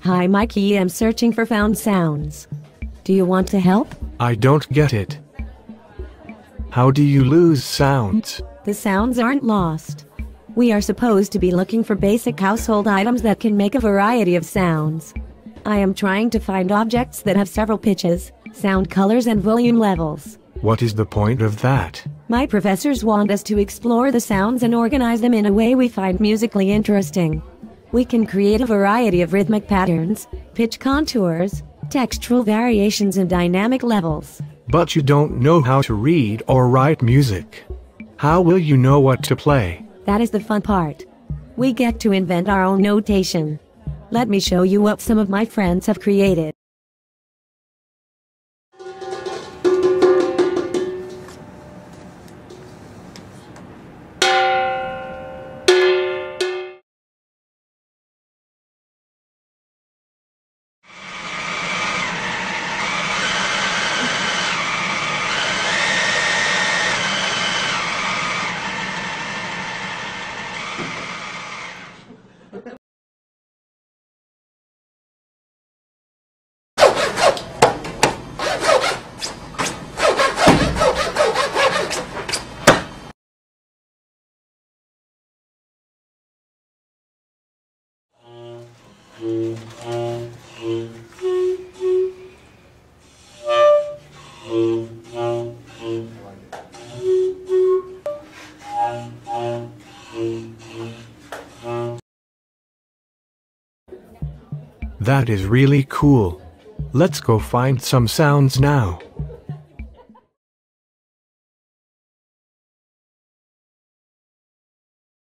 Hi Mikey, I'm searching for found sounds. Do you want to help? I don't get it. How do you lose sounds? The sounds aren't lost. We are supposed to be looking for basic household items that can make a variety of sounds. I am trying to find objects that have several pitches, sound colors and volume levels. What is the point of that? My professors want us to explore the sounds and organize them in a way we find musically interesting. We can create a variety of rhythmic patterns, pitch contours, textural variations and dynamic levels. But you don't know how to read or write music. How will you know what to play? That is the fun part. We get to invent our own notation. Let me show you what some of my friends have created. That is really cool. Let's go find some sounds now.